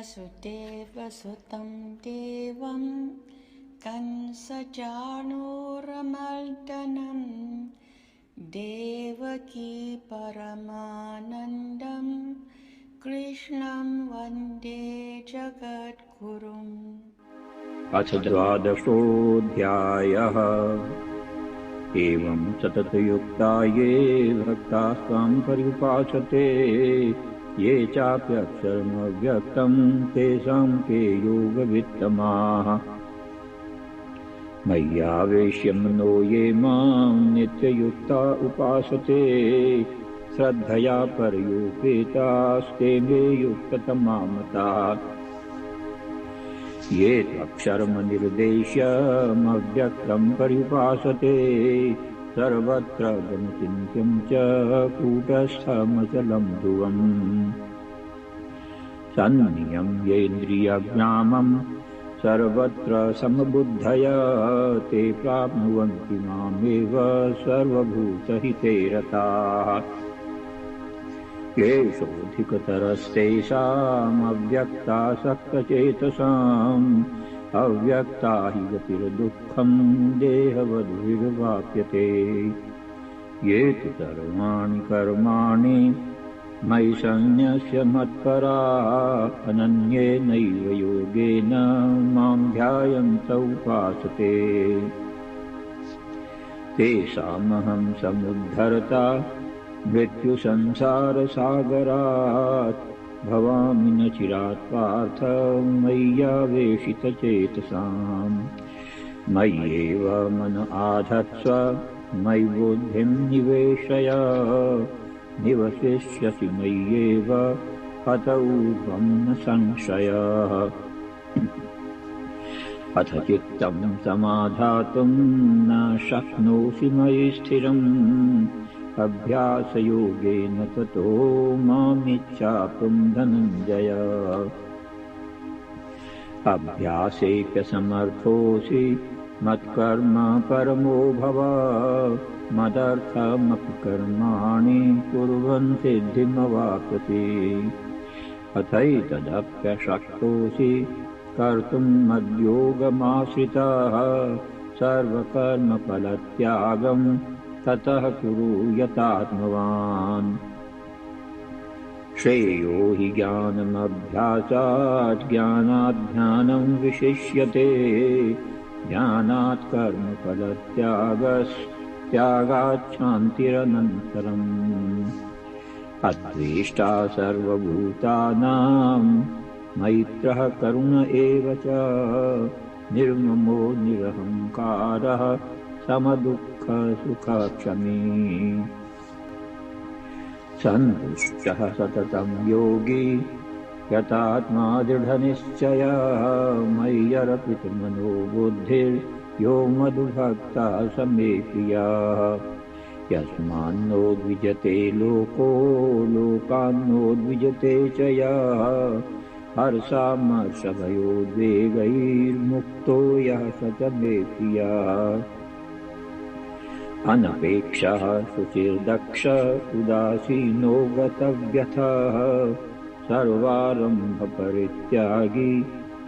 वसुदेवसुतं देवं कंसचाणूरमर्दनं देवकी परमानन्दं कृष्णं वन्दे जगद्गुरुम्। अथ द्वादशोऽध्यायः। एवं सततयुक्ता ये भक्ताः स्वां पर्युपासते ये चाप्यक्षरमव्यक्तं तेषां के योगवित्तमाः। मय्यावेश्य मनो ये मां नित्ययुक्ता उपासते श्रद्धया पर्युपेतास्ते मे युक्ततमा मताः। ये त्वक्षरमनिर्देश्यमव्यक्तं पर्युपासते सर्वत्र गमचिन्त्यं च कूटस्थमचलं ध्रुवम्। सन्नियम्येन्द्रियग्रामं सर्वत्र समबुद्धया ते प्राप्नुवन्ति मामेव सर्वभूतहिते रताः। क्लेशोऽधिकतरस्तेषामव्यक्तासक्तचेतसाम् अव्यक्ता हि गतिर्दुःखं देहवद्भिर्वाप्यते। ये तु सर्वाणि कर्माणि मयि सन्न्यस्य मत्परा अनन्येनैव योगेन मां ध्यायन्त उपासते तेषामहं समुद्धरता मृत्युसंसारसागरात् भवामि न चिरात् पार्थ मय्यावेशितचेतसाम्। मय्येव मन आधत्स्व मयि बुद्धिं निवेशय निवसिष्यसि मय्येव अत ऊर्ध्वं न संशयः। अथ चित्तं समाधातुं न शक्नोषि मयि स्थिरम् अभ्यासयोगेन ततो मामिच्छाप्तुं धनञ्जय। अभ्यासेऽप्यसमर्थोऽसि मत्कर्म परमो भव मदर्थमपि कर्माणि कुर्वन् सिद्धिमवाप्स्यसि। अथैतदप्यशक्तोऽसि कर्तुं मद्योगमाश्रितः सर्वकर्मफलत्यागं ततः कुरु यतात्मवान्। श्रेयो हि ज्ञानमभ्यासात् ज्ञानात् ध्यानं विशिष्यते ज्ञानात् कर्मफलत्यागात् शान्तिरनन्तरम्। अद्वेष्टा सर्वभूतानां मैत्रः करुण एव च निर्ममो निरहङ्कारः समदुःखसुखक्षमी। सन्तुष्टः सततं योगी यतात्मा दृढनिश्चयः मय्यर्पितमनो बुद्धिर्यो मद्भक्तः स मे प्रियः। यस्मान्नो द्विजते लोको लोकान्नो च यः हर्षामर्षभयोद्वेगैर्मुक्तो यः स च मे प्रियः। अनपेक्षः शुचिर्दक्ष उदासीनो गतव्यथः सर्वारम्भपरित्यागी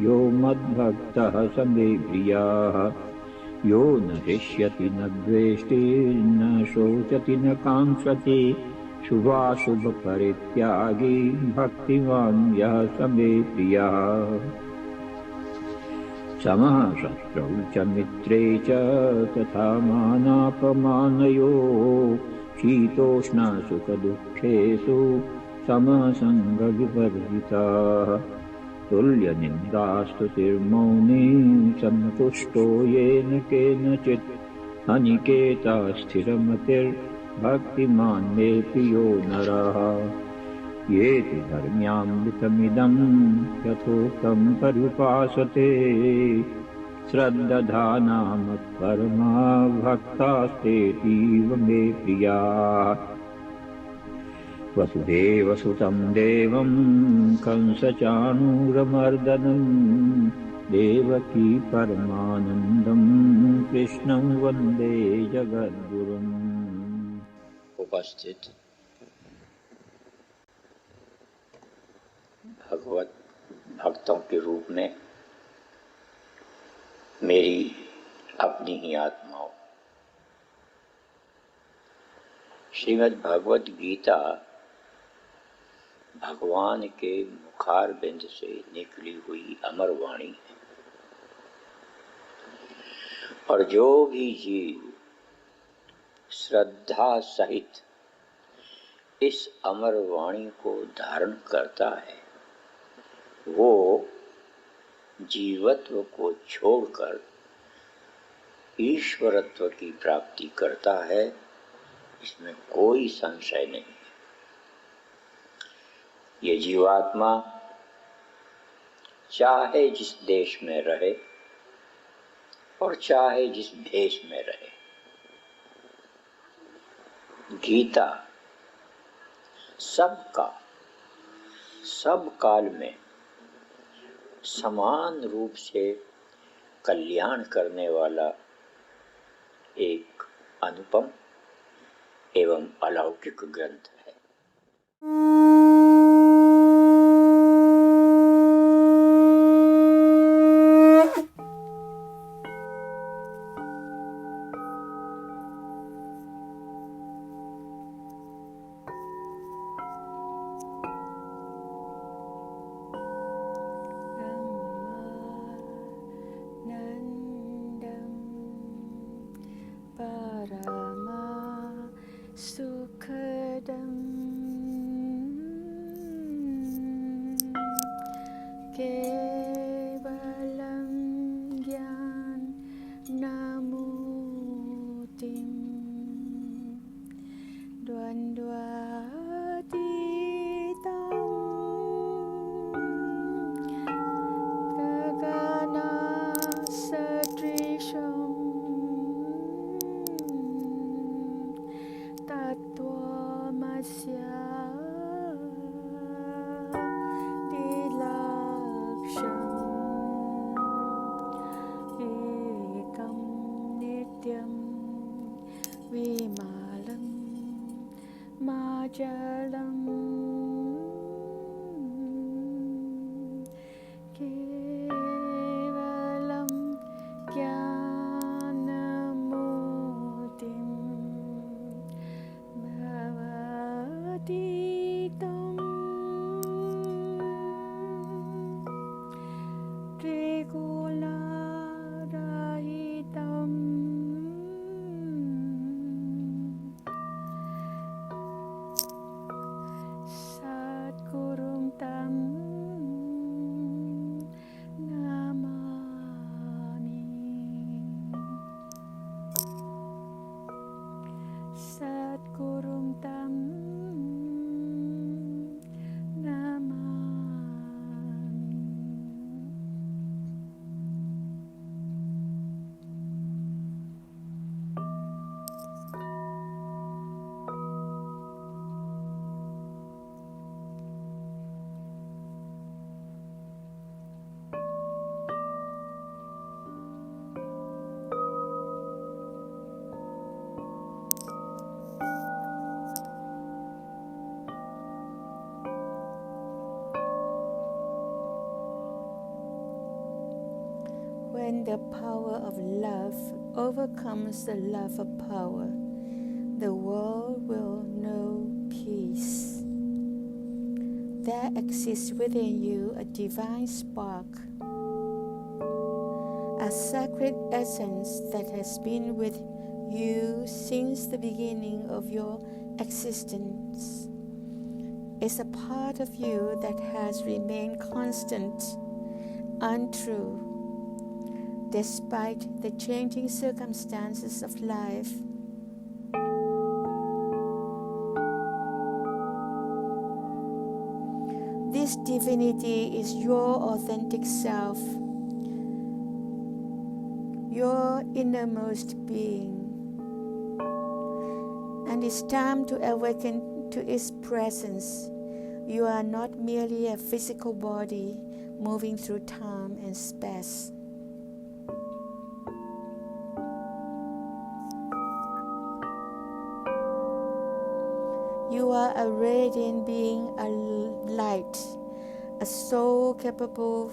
यो मद्भक्तः स मे प्रियः। यो न हृष्यति न द्वेष्टि न शोचति न काङ्क्षति शुभाशुभपरित्यागी भक्तिमान् यः स मे प्रियः। समः शत्रौ च मित्रे च तथा मानापमानयोः शीतोष्णसुखदुःखेषु समः सङ्गविवर्जितः। तुल्यनिन्दास्तुतिर्मौनी सन्तुष्टो येन केनचित् अनिकेतः स्थिरमतिर्भक्तिमान् मे प्रियो नरः। ये तु धर्म्यामृतमिदं यथोक्तं पर्युपासते श्रद्दधाना मत्परमा भक्तास्तेतीव मे प्रियाः। वसुदेवसुतं देवं कंसचाणूरमर्दनं देवकी परमानन्दं कृष्णं वन्दे जगद्गुरुम्। उपस्थित भगवत भक्तों के रूप में मेरी अपनी ही आत्माओं। श्रीमद् भगवद गीता भगवान के मुखारबिंद से निकली हुई अमर वाणी है, और जो भी जीव श्रद्धा सहित इस अमर वाणी को धारण करता है, वो जीवत्व को छोड़कर ईश्वरत्व की प्राप्ति करता है, इसमें कोई संशय नहीं है। ये जीवात्मा चाहे जिस देश में रहे और चाहे जिस भेष में रहे, गीता सबका सब काल में समान रूप से कल्याण करने वाला एक अनुपम एवं अलौकिक ग्रंथ है। When the power of love overcomes the love of power, the world will know peace. There exists within you a divine spark, a sacred essence that has been with you since the beginning of your existence. It's a part of you that has remained constant, untrue, despite the changing circumstances of life. This divinity is your authentic self, your innermost being, and it's time to awaken to its presence. You are not merely a physical body moving through time and space. You are a radiant being, a light, a soul capable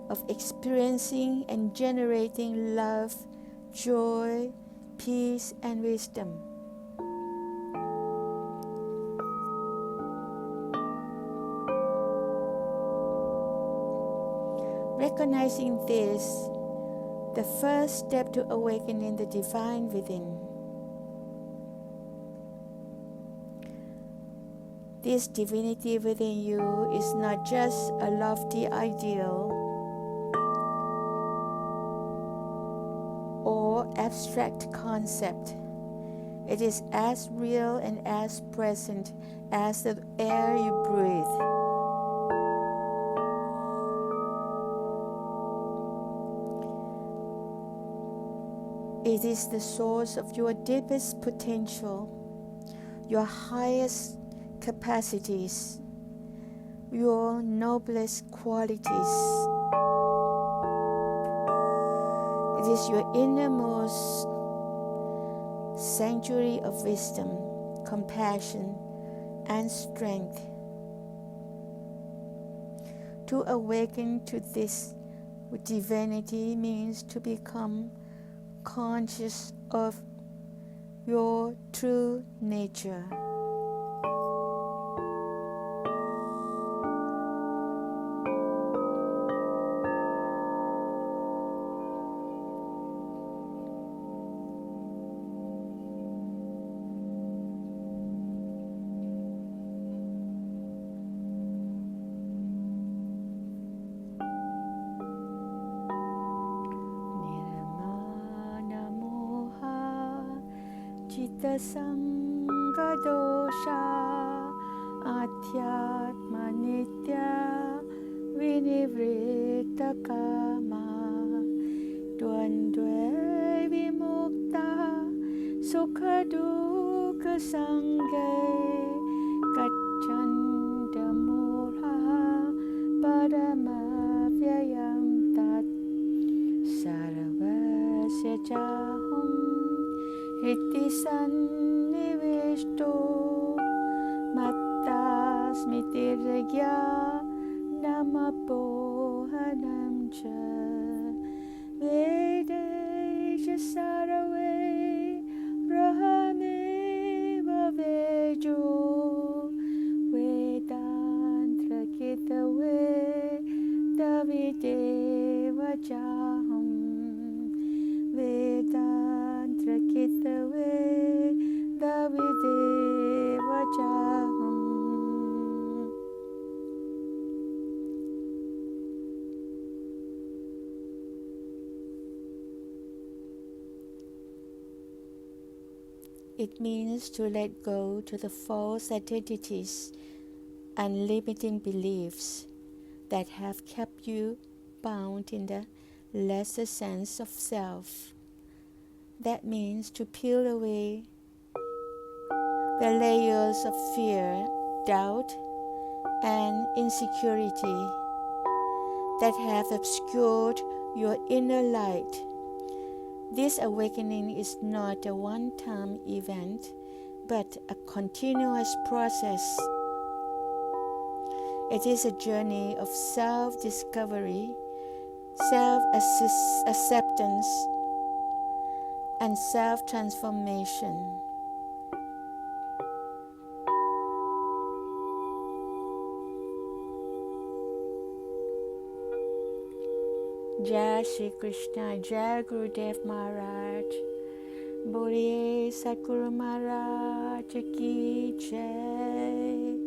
of experiencing and generating love, joy, peace, and wisdom. Recognizing this, the first step to awakening the divine within. This divinity within you is not just a lofty ideal or abstract concept. It is as real and as present as the air you breathe. It is the source of your deepest potential, your highest capacities, your noblest qualities. It is your innermost sanctuary of wisdom, compassion, and strength. To awaken to this divinity means to become conscious of your true nature. Jitta Sangha Dosha Adhyatma Nitya Vinivritta Kama Dvandve Vimukta Sukha Dukkha Sanghe Gacchanta Murha Parama Vyayam Tat Saravasya Chahum Iti sannivishto matta smitiregya namapohanam cha vedeja sarave rahameva vejo vedantra kitave davideva jaham Vedantra Kitave Davideva Jaham. It means to let go to the false identities and limiting beliefs that have kept you bound in the lesser sense of self. That means to peel away the layers of fear, doubt, and insecurity that have obscured your inner light. This awakening is not a one-time event, but a continuous process. It is a journey of self-discovery, self-acceptance, and self-transformation. Jai Shri Krishna, Jai Gurudev Maharaj, Boliye Satguru Maharaj Ki Jai.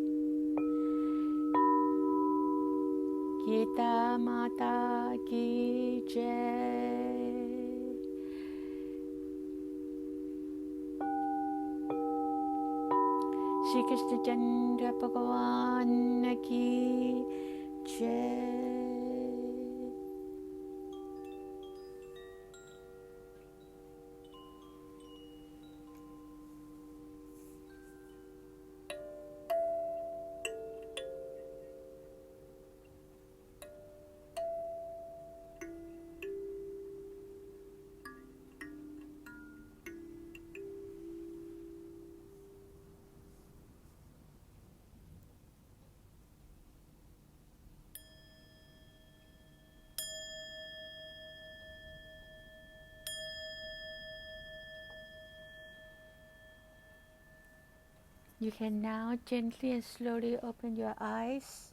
Geeta Mata Ki Jai. Shri Krishna Chandra Bhagwan Ki Jai. You can now gently and slowly open your eyes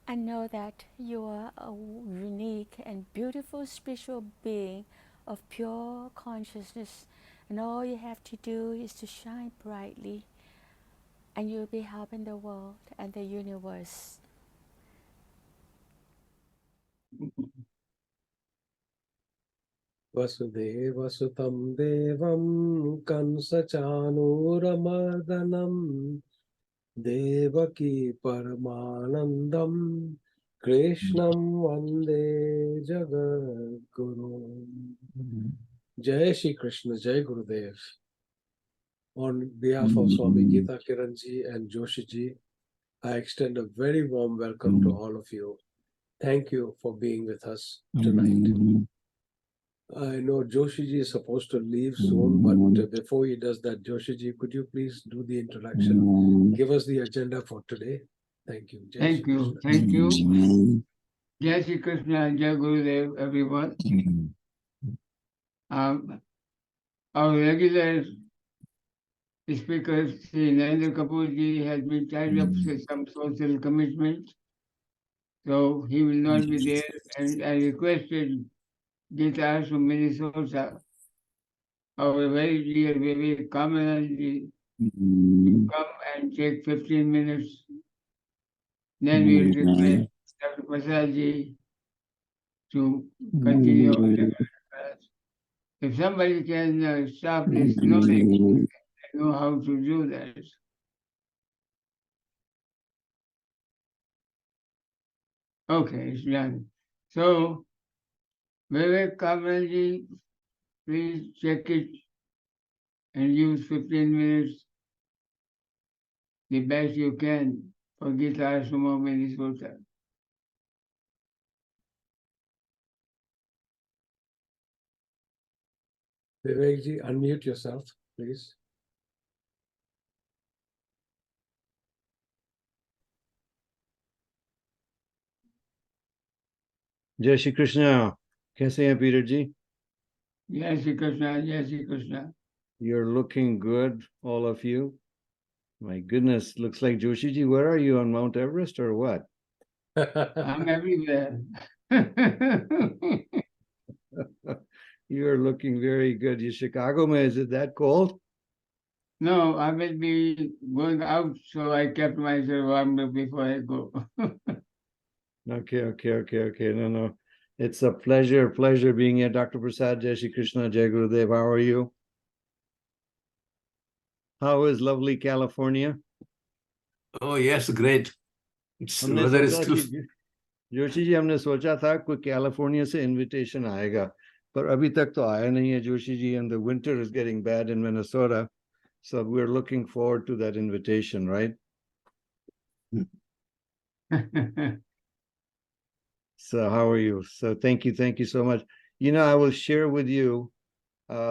and know that you are a unique and beautiful spiritual being of pure consciousness, and all you have to do is to shine brightly, and you'll be helping the world and the universe. Vasudeva Sutam Devam Kansachanuramardanam Devaki Paramanandam Krishnam Vande Jagadguru. Jai Shri Krishna, Jai Gurudev. On behalf of Swami Geeta, Kiran ji and Joshi ji, I extend a very warm welcome to all of you. Thank you for being with us tonight. I know Joshi ji is supposed to leave soon, but before he does that, Joshi ji, could you please do the introduction? Give us the agenda for today. Thank you. Jai Thank Shri you. Krishna. Thank you. Jai Shri Krishna, Jai Gurudev, everyone. Our regular speaker, Sri Narendra Kapoor ji, has been tied up with some social commitments, so he will not be there. And I requested Geeta from Minnesota, our very dear Vivek Kamananji, to come and take 15 minutes. Then we will request Dr. Prasad ji to continue our class. If somebody can stop this noise, I know how to do that. Okay, it's done. So, Vivek Kamalji, please check it and use 15 minutes the best you can for Guitar Sumo Minnesota. Vivek ji, unmute yourself, please. Jai Shri Krishna. Kaise hain Peter ji? Jai Shri Krishna, Jai Shri Krishna. You're looking good, all of you. My goodness, looks like Joshi ji. Where are you, on Mount Everest or what? I'm everywhere. You're looking very good. You Chicago, man, is it that cold? No, I will be going out, so I kept myself warm before I go. Okay. No. It's a pleasure being here. Dr. Prasad, Jai Shri Krishna, Jai Gurudev. How are you? How is lovely California? Oh, yes, great. It's हमने weather is सोचा still. कि जोशी जी हमने सोचा था कोई California से invitation आएगा पर अभी तक तो आया नहीं है Joshi ji and the winter is getting bad in Minnesota so we're looking forward to that invitation, right? So how are you? So thank you so much. You know, I will share with you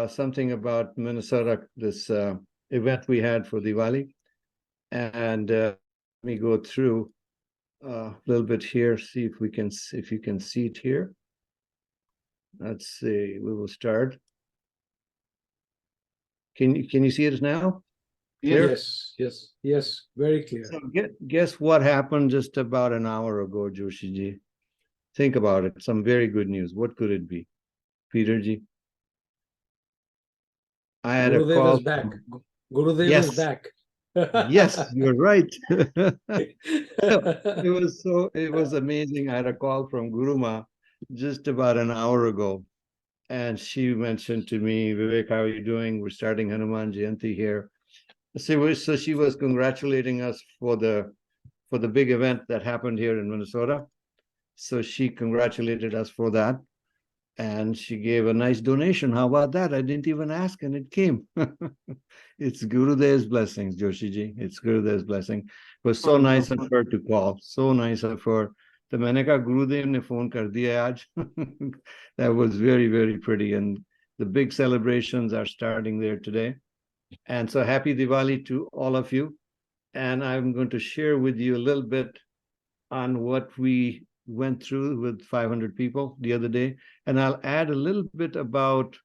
something about Minnesota, this event we had for Diwali, and let me go through a little bit here, see if you can see it here. Let's see, we will start. Can you see it now? Clear? Yes, very clear. So guess what happened just about an hour ago, Joshi ji? Think about it. Some very good news. What could it be? Peter ji? I had Gurudev a call. is back. Gurudev Yes. is back. Yes, you're right. It was amazing. I had a call from Guruma just about an hour ago. And she mentioned to me, Vivek, how are you doing? We're starting Hanuman Jayanti here. So she was congratulating us for the big event that happened here in Minnesota. So she congratulated us for that. And she gave a nice donation. How about that? I didn't even ask and it came. It's Gurudev's blessings, Joshi ji. It's Gurudev's blessing. It was so nice of her to call. So nice of her. तो मैंने कहा गुरुदेव ने phone कर दिया आज. That was very, very pretty. And the big celebrations are starting there today. And so happy Diwali to all of you. And I'm going to share with you a little bit on what we went through with 500 people the other day. And I'll add a little bit about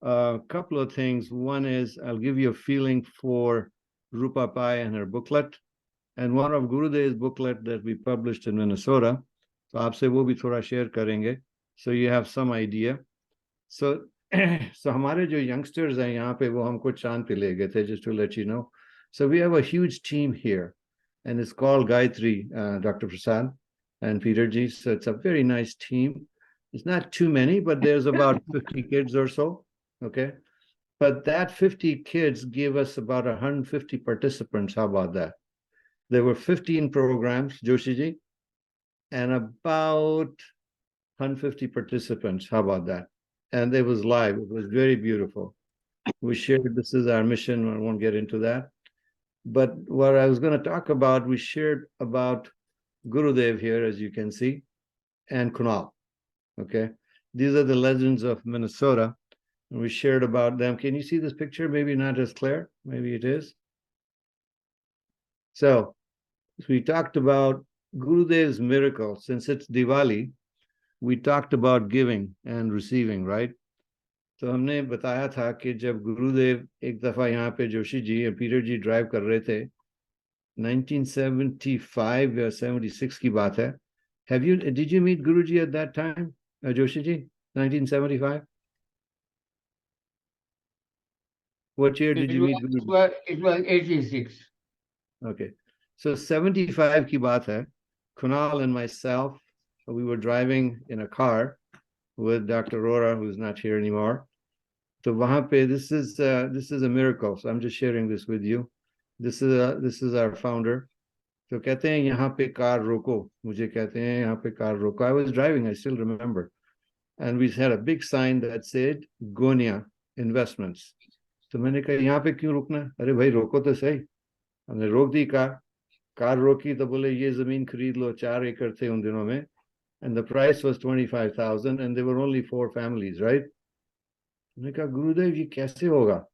a couple of things. One is I'll give you a feeling for Rupa Pai and her booklet, and one of Gurudev's booklet that we published in Minnesota. So आपसे वो भी थोड़ा share करेंगे, so you have some idea. So so हमारे जो youngsters हैं यहाँ पे वो हमको चांद पे ले गए थे, just to let you know. So we have a huge team here, and it's called Gayatri, Dr. Prasad and Peter Ji. So it's a very nice team. It's not too many, but there's about 50 kids or so. Okay. But that 50 kids gave us about 150 participants. How about that? There were 15 programs, Joshiji, and about 150 participants. How about that? And it was live. It was very beautiful. We shared, this is our mission. I won't get into that. But what I was going to talk about, we shared about Gurudev here, as you can see, and Kunal. Okay. These are the legends of Minnesota. And we shared about them. Can you see this picture? Maybe not as clear. Maybe it is. So we talked about Gurudev's miracle. Since it's Diwali, we talked about giving and receiving, right? तो हमने बताया था कि जब गुरुदेव एक दफा यहाँ पे जोशी जी और पीटर जी ड्राइव कर रहे थे, 1975 या 76 की बात है. Did you meet Guruji at that time, Joshi ji? 1975? What year did you meet Guruji? It was 86. Okay. So 75 की बात है. Kunal and myself, we were driving in a car with Dr. Rora, who's not here anymore. So वहाँ पे, this is a miracle. So I'm just sharing this with you. This is our founder. तो कहते हैं यहाँ पे car रोको. मुझे कहते हैं यहाँ पे कार रोको. I was driving, I still remember. And we had a big sign that said Gonia Investments. तो मैंने कहा यहाँ पे क्यों रुकना? अरे भाई रोको तो सही. हमने रोक दी कार रोकी तो बोले ये जमीन खरीद लो. 4 एकड़ थे उन दिनों में. And the price was 25,000 and there were only 4 families, right? मैंने कहा गुरुदेव ये कैसे होगा?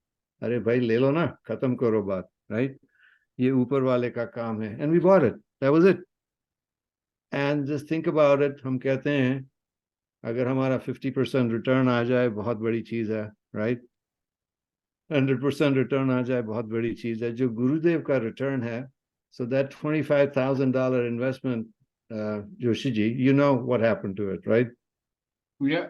अरे भाई ले लो ना, खत्म करो बात, right? ये ऊपर वाले का काम है. And we bought it. That was it. And just think about it. हम कहते हैं अगर हमारा 50% रिटर्न आ जाए बहुत बड़ी चीज है, right? 100% रिटर्न आ जाए बहुत बड़ी चीज है. जो गुरुदेव का रिटर्न है, so that $25,000 investment, Joshi ji, you know what happened to it, right? Yeah.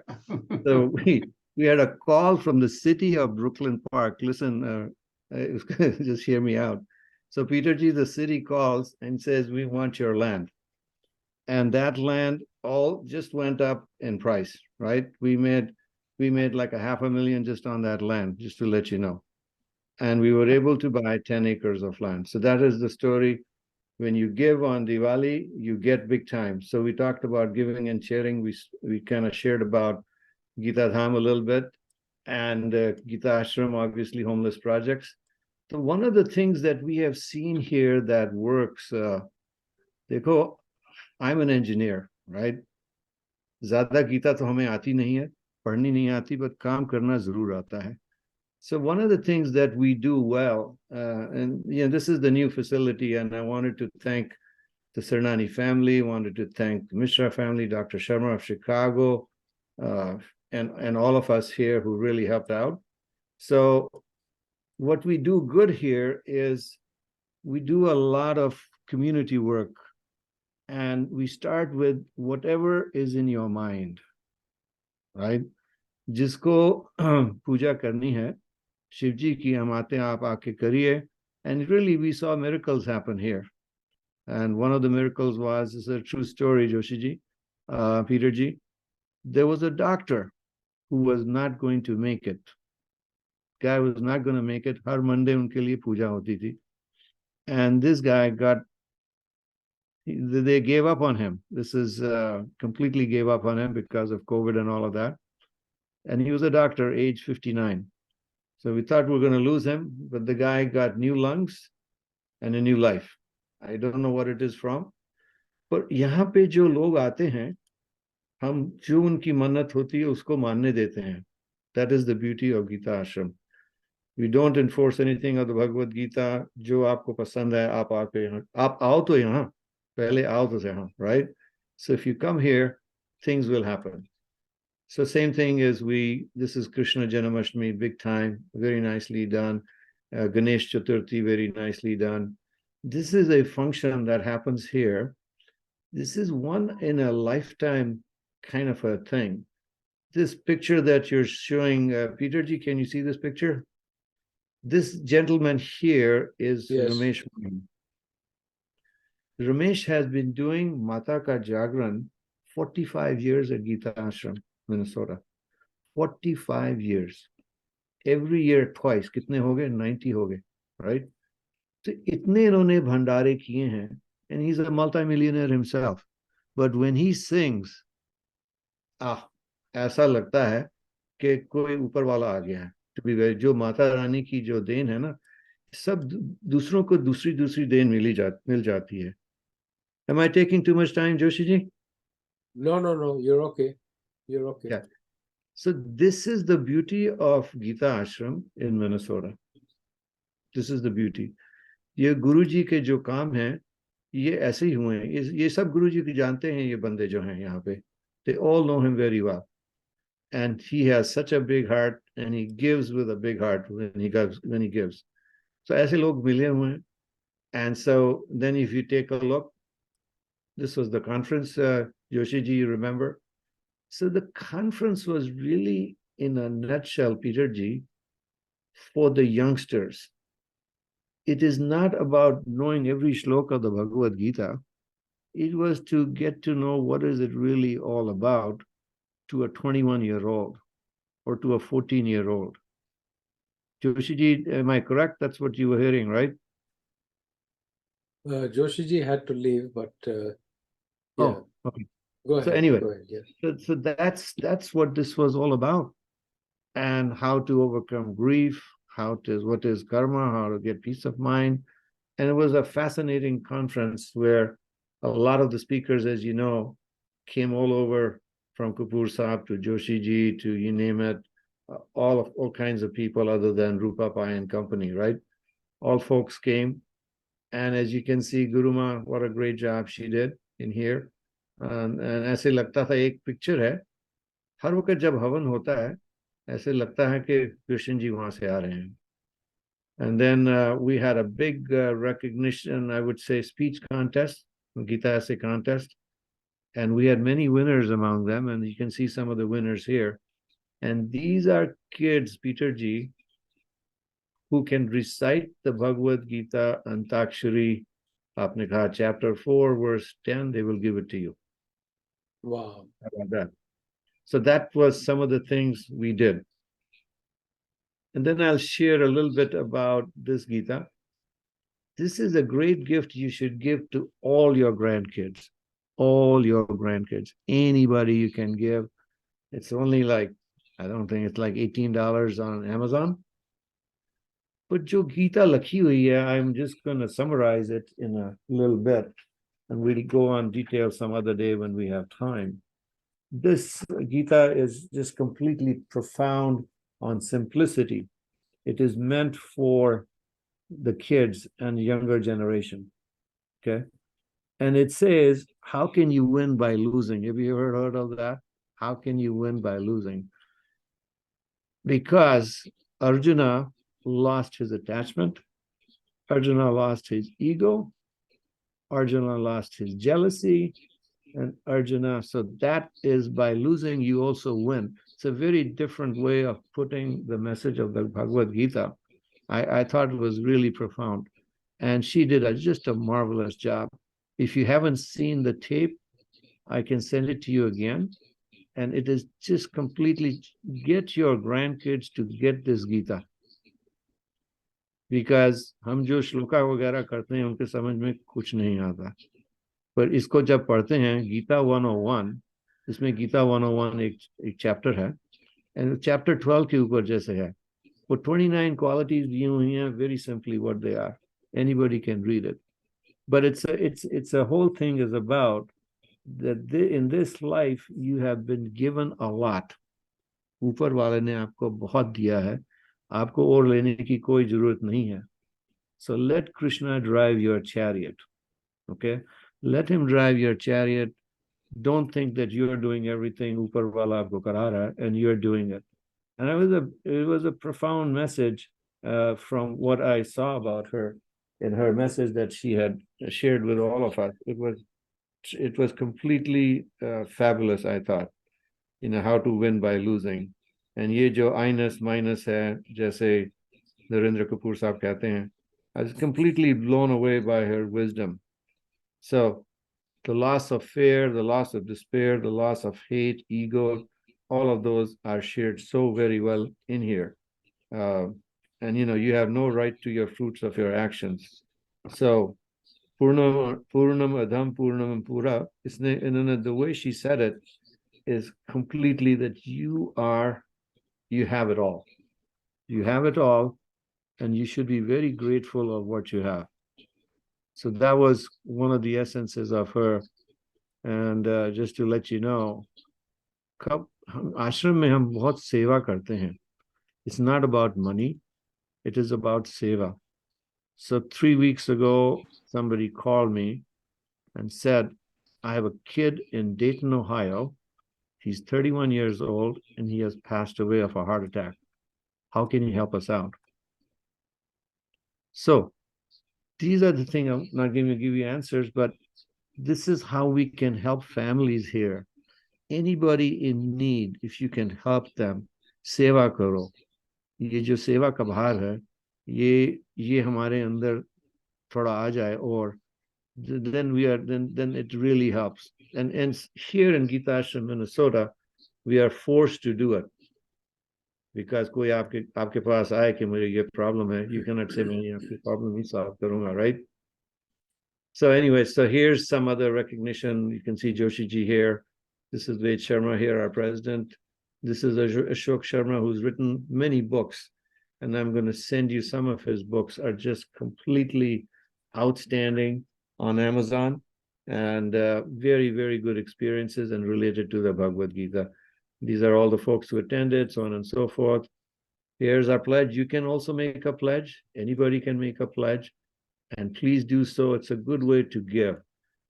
So we had a call from the city of Brooklyn Park. Listen, just hear me out. So Peter Ji, the city calls and says, we want your land. And that land all just went up in price, right? We made like $500,000 just on that land, just to let you know. And we were able to buy 10 acres of land. So that is the story. When you give on Diwali, you get big time. So we talked about giving and sharing. We kind of shared about Geeta Dham a little bit, and Geeta Ashram, obviously homeless projects. So one of the things that we have seen here that works, देखो, I'm an engineer, right? ज़्यादा गीता तो हमें आती नहीं है, पढ़नी नहीं आती, but काम करना ज़रूर आता है. So one of the things that we do well, and this is the new facility, and I wanted to thank the Sarnani family, wanted to thank the Mishra family, Dr. Sharma of Chicago, and all of us here who really helped out. So what we do good here is we do a lot of community work, and we start with whatever is in your mind, right? जिसको पूजा करनी है, शिव जी की हम आते हैं, आप आके करिए. And really we saw miracles happen here. And one of the miracles was, this is a true story, Joshi ji, Peter ji. There was a doctor who was not going to make it. Guy was not going to make it. Har Monday unke liye puja hoti thi. And this guy they gave up on him. This is completely gave up on him because of COVID and all of that. And he was a doctor, age 59. So we thought we were going to lose him, but the guy got new lungs and a new life. I don't know what it is from. But यहाँ पे जो लोग आते हैं, हम जो उनकी मन्नत होती है उसको मानने देते हैं. That is the beauty of Geeta Ashram. We don't enforce anything of the Bhagavad Gita. जो आपको पसंद है, आप आके यहाँ, आप आओ तो यहाँ, पहले आओ तो यहाँ, right? So if you come here, things will happen. So same thing is this is Krishna Janmashtami, big time, very nicely done. Ganesh Chaturthi, very nicely done. This is a function that happens here. This is one in a lifetime kind of a thing. This picture that you're showing, Peter Ji, can you see this picture? This gentleman here is Yes. Ramesh. Ramesh has been doing Mata Ka Jagran 45 years at Geeta Ashram, Minnesota. 45 years. Every year twice. Kitne ho gaye? 90 ho gaye, right? So itne inhone bhandare kiye hain, and he's a multimillionaire himself. But when he sings, ऐसा लगता है कि कोई ऊपर वाला आ गया है. To be very, जो माता रानी की जो देन है ना, सब दूसरों को दूसरी दूसरी देन मिल जाती है. Am I taking too much time, Joshi ji? No, you're okay. You're okay. Yeah. So this is the beauty of Geeta Ashram in Minnesota. This is the beauty. ये गुरु जी के जो काम हैं, ये ऐसे ही हुए हैं. ये सब गुरु जी की जानते हैं, ये बंदे जो हैं यहाँ पे. They all know him very well. And he has such a big heart, and he gives with a big heart when he gives. So ऐसे लोग मिले हुए हैं. And so then if you take a look, this was the conference, Joshi ji, you remember? So the conference was really, in a nutshell, Peter ji, for the youngsters. It is not about knowing every shloka of the Bhagavad Gita. It was to get to know what is it really all about to a 21-year-old or to a 14-year-old. Joshi ji, am I correct? That's what you were hearing, right? Joshi ji had to leave, but yeah. Oh, okay. Go ahead. So anyway, go ahead, yes. so that's what this was all about, and how to overcome grief, what is karma, how to get peace of mind. And it was a fascinating conference where a lot of the speakers, as you know, came all over, from Kapoor Saab to Joshi ji to you name it, all kinds of people other than Rupa Pai and company, right? All folks came. And as you can see, Guruma, what a great job she did in here. And ऐसे लगता था एक picture है, हर वक्त जब हवन होता है ऐसे लगता है कि कृष्ण जी वहां से आ रहे हैं. And then we had a big recognition, I would say, speech contest, Gita essay contest. And we had many winners among them, and you can see some of the winners here. And these are kids, Peter ji, who can recite the Bhagavad Gita Antakshari, Aapne kaha, chapter 4, verse 10, they will give it to you. Wow. How about that? So that was some of the things we did. And then I'll share a little bit about this Gita. This is a great gift you should give to all your grandkids. All your grandkids. Anybody you can give. It's only like, I don't think it's like $18 on Amazon. But jo Gita lakhi hui hai, I'm just going to summarize it in a little bit. And we'll go on detail some other day when we have time. This Gita is just completely profound on simplicity. It is meant for the kids and younger generation. Okay. And it says, how can you win by losing? Have you ever heard of that? How can you win by losing? Because Arjuna lost his attachment. Arjuna lost his ego. Arjuna lost his jealousy. And Arjuna, so that is by losing, you also win. It's a very different way of putting the message of the Bhagavad Gita. I thought it was really profound. And she did just a marvelous job. If you haven't seen the tape, I can send it to you again. And it is just completely, get your grandkids to get this Gita. Because हम जो श्लोका वगैरह करते हैं उनके समझ में कुछ नहीं आता. पर इसको जब पढ़ते हैं, गीता 101, इसमें गीता 101 एक चैप्टर है, and chapter 12 के ऊपर जैसे है, वो 29 qualities दी हुई हैं, very simply what they are. Anybody can read it. But it's a whole thing is about that in this life you have been given a lot. ऊपर वाले ने आपको बहुत दिया है, आपको और लेने की कोई जरूरत नहीं है. So let Krishna drive your chariot. Okay? Let him drive your chariot. Don't think that you're doing everything ऊपर वाला आपको करा रहा है and you're doing it. And it was a profound message from what I saw about her in her message that she had shared with all of us. It was completely fabulous, I thought, how to win by losing. And ye jo minus hai, jaise Narendra Kapoor Saab kehte hain, I was completely blown away by her wisdom. So the loss of fear, the loss of despair, the loss of hate, ego, all of those are shared so very well in here. And you have no right to your fruits of your actions. So Purnam Adham Purnam Pura, the way she said it is completely that you have it all. You have it all, and you should be very grateful of what you have. So that was one of the essences of her. And just to let you know, ashram mein hum bahut seva karte hain. It's not about money, it is about seva. So 3 weeks ago, somebody called me and said, I have a kid in Dayton, Ohio. He's 31 years old and he has passed away of a heart attack. How can you help us out? So these are the things. I'm not going to give you answers, but this is how we can help families here. Anybody in need, if you can help them, seva karo. ये जो सेवा का भार है, ये हमारे अंदर थोड़ा आ जाए, और then it really helps. And here in Geeta Ashram, Minnesota, we are forced to do it. Because कोई आपके पास आए कि मुझे ये problem है, you cannot say मैं आपकी problem नहीं solve करूँगा, right? So anyway, so here's some other recognition. You can see Joshi ji here. This is Ved Sharma here, our president. This is Ashok Sharma, who's written many books. And I'm going to send you some of his books, are just completely outstanding on Amazon, and very, very good experiences and related to the Bhagavad Gita. These are all the folks who attended, so on and so forth. Here's our pledge. You can also make a pledge. Anybody can make a pledge. And please do so. It's a good way to give.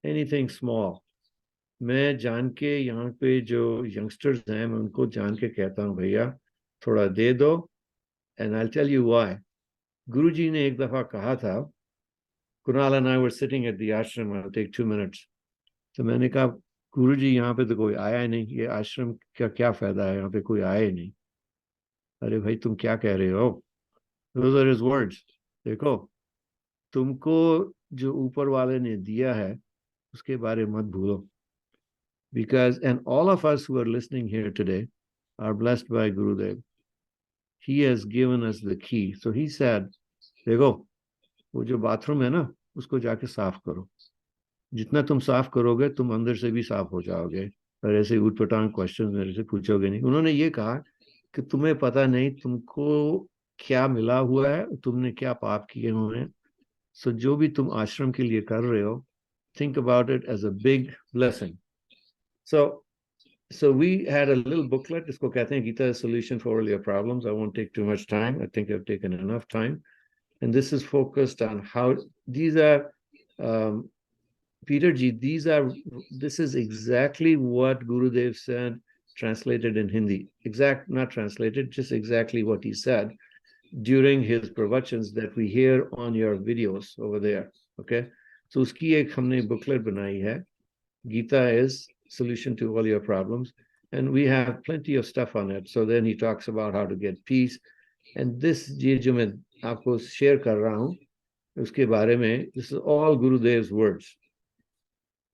Anything small. मैं जान के यहाँ पे जो youngsters हैं, मैं उनको जान के कहता हूँ, भैया थोड़ा दे दो. And I'll tell you why. Guruji ने एक दफा कहा था, Kunal and I were sitting at the ashram. I'll take 2 minutes. तो मैंने कहा, गुरुजी यहाँ पे तो कोई आया ही नहीं, ये आश्रम का क्या फायदा है, यहाँ पे कोई आया ही नहीं. अरे भाई तुम क्या कह रहे हो? Those are his words. देखो, तुमको जो ऊपर वाले ने दिया है उसके बारे मत भूलो. Because, and all of us who are listening here today are blessed by Gurudev. He has given us the key. So he said, देखो, वो जो बाथरूम है ना, उसको जाके साफ करो. जितना तुम साफ करोगे, तुम अंदर से भी साफ हो जाओगे. और ऐसे उटपटांग क्वेश्चन मेरे से पूछोगे नहीं. उन्होंने ये कहा कि तुम्हें पता नहीं तुमको क्या मिला हुआ है, तुमने क्या पाप किए हुए हैं. So जो भी तुम आश्रम के लिए कर रहे हो, think about it as a big blessing. So we had a little booklet. इसको कहते हैं Gita Solution for All Your Problems. I won't take too much time. I think I've taken enough time. And this is focused on how these are, Peter Ji, this is exactly what Gurudev said, translated in Hindi. Not translated, just exactly what he said during his pravachans that we hear on your videos over there. Okay? So uski ek humne booklet banai hai. Gita is solution to all your problems. And we have plenty of stuff on it. So then he talks about how to get peace. And this je jo main aapko share kar raha hu, uske bare mein, this is all Gurudev's words.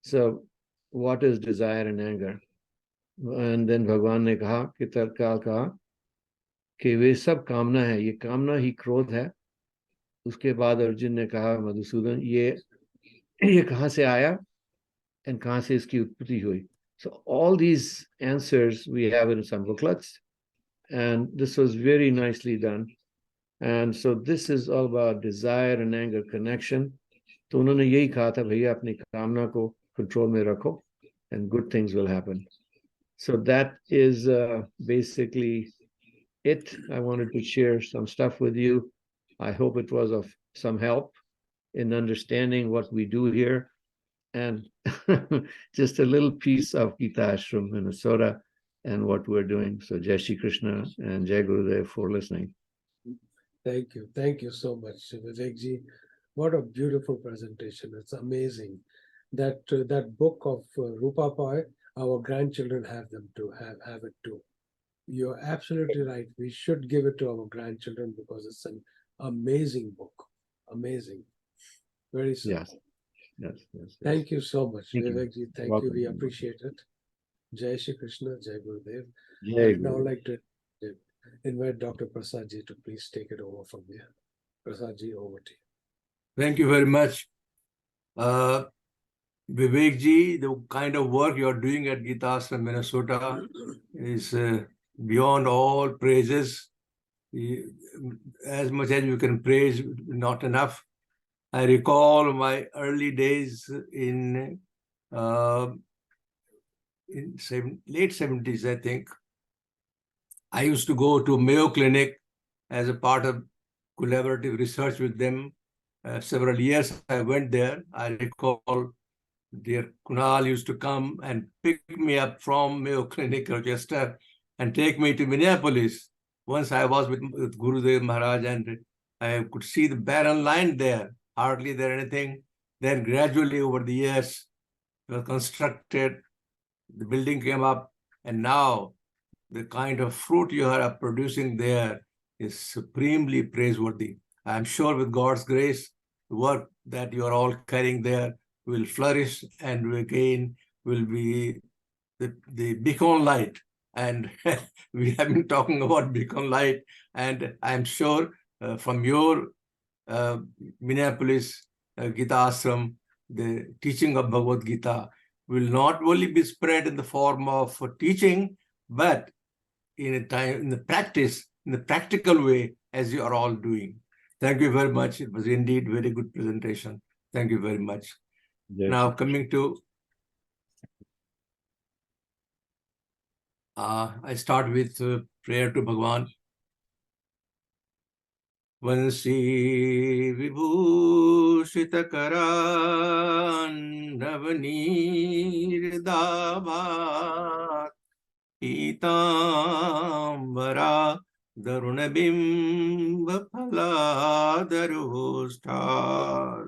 So what is desire and anger? And then Bhagwan ने कहा कि तरकाल कहा कि वे सब कामना है, ये कामना ही क्रोध है. उसके बाद अर्जुन ने कहा, मधुसूदन, ये कहाँ से आया and कहाँ से इसकी उत्पत्ति हुई? So all these answers we have in some booklets, and this was very nicely done. And so this is all about desire and anger connection. तो उन्होंने यही कहा था, भैया अपनी कामना को control में रखो and good things will happen. So that is basically it. I wanted to share some stuff with you. I hope it was of some help in understanding what we do here, and just a little piece of Geeta Ashram, Minnesota, and what we're doing. So Jai Shri Krishna and Jai Gurudev for listening. Thank you. Thank you so much, Vivekji. What a beautiful presentation. It's amazing that that book of Rupa Pai, our grandchildren have them to have it too. You're absolutely right. We should give it to our grandchildren because it's an amazing book. Amazing. Very simple. Yes. Yes. Thank you so much, Thank you. Vivekji. Thank Welcome. you. We appreciate it. Jai Shri Krishna, Jai Gurudev. Jai I'd now Guru. like to invite Dr. Prasadji to please take it over from here. Prasadji, over to you. Thank you very much. Vivekji, the kind of work you're doing at Geeta Ashram, Minnesota is beyond all praises. As much as you can praise, not enough. I recall my early days in late 70s, I think. I used to go to Mayo Clinic as a part of collaborative research with them. Several years I went there. I recall dear Kunal used to come and pick me up from Mayo Clinic, Rochester, and take me to Minneapolis. Once I was with Gurudev Maharaj, and I could see the barren land there, hardly there anything. Then gradually over the years, it was constructed, the building came up, and now the kind of fruit you are producing there is supremely praiseworthy. I'm sure with God's grace, the work that you are all carrying there will flourish and again will be the beacon light. And we have been talking about beacon light, and I'm sure from your Minneapolis Gita Ashram, the teaching of Bhagavad Gita will not only be spread in the form of teaching, but in the practice, in the practical way, as you are all doing. Thank you very much. It was indeed a very good presentation. Thank you very much. Now coming to, I start with prayer to Bhagwan. Vansi vibhushita karan navani ridabhat Pitambara darunabimba phaladharushtar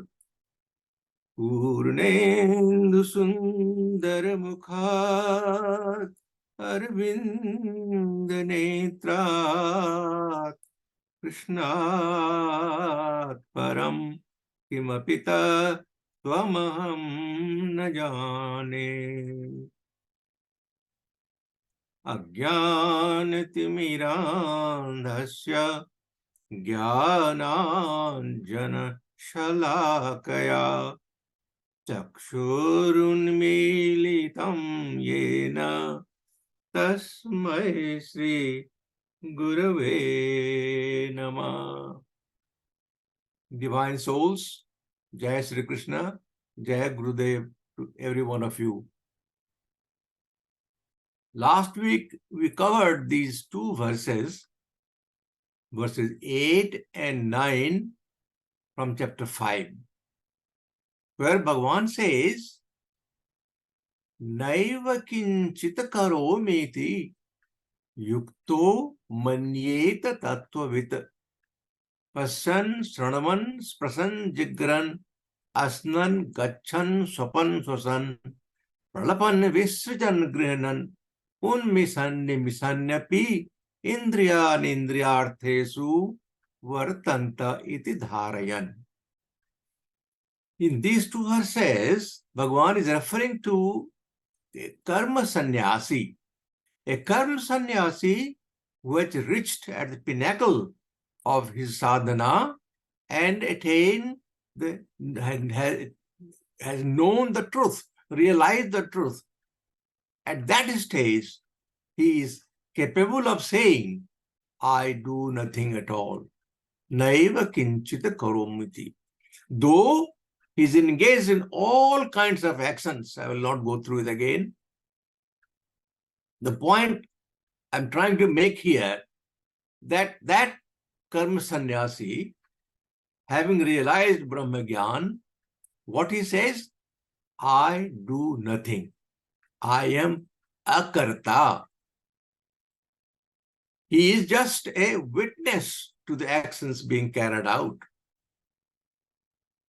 Purnendu sundara mukhat arvinda netrat Krishnat param kimapita tvamaham na jane Ajnanatimirandhasya Jnananjana Shalakaya Chakshurunmilitam Yena Tasmai Sri Gurave Namah. Divine souls, Jai Sri Krishna, Jai Gurudev to every one of you. Last week, we covered these two verses, verses 8 and 9 from chapter 5, where Bhagavan says, Naiva kinchita karometi yukto manyeta tattvavit pasyan sranavan sprasan jigran asnan gachan swapan swasan pralapan visrajan grihanan Unmisanyapi indriyanindriyarthesu vartanta iti dharayan. In these two verses, Bhagavan is referring to a karma sannyasi. A karma sannyasi who has reached at the pinnacle of his sadhana and attained has known the truth, realized the truth. At that stage, he is capable of saying, I do nothing at all. Naiva kinchita karomiti. Though he is engaged in all kinds of actions, I will not go through it again. The point I'm trying to make here, that karma sannyasi, having realized Brahma Gyan, what he says, I do nothing. I am akarta. He is just a witness to the actions being carried out.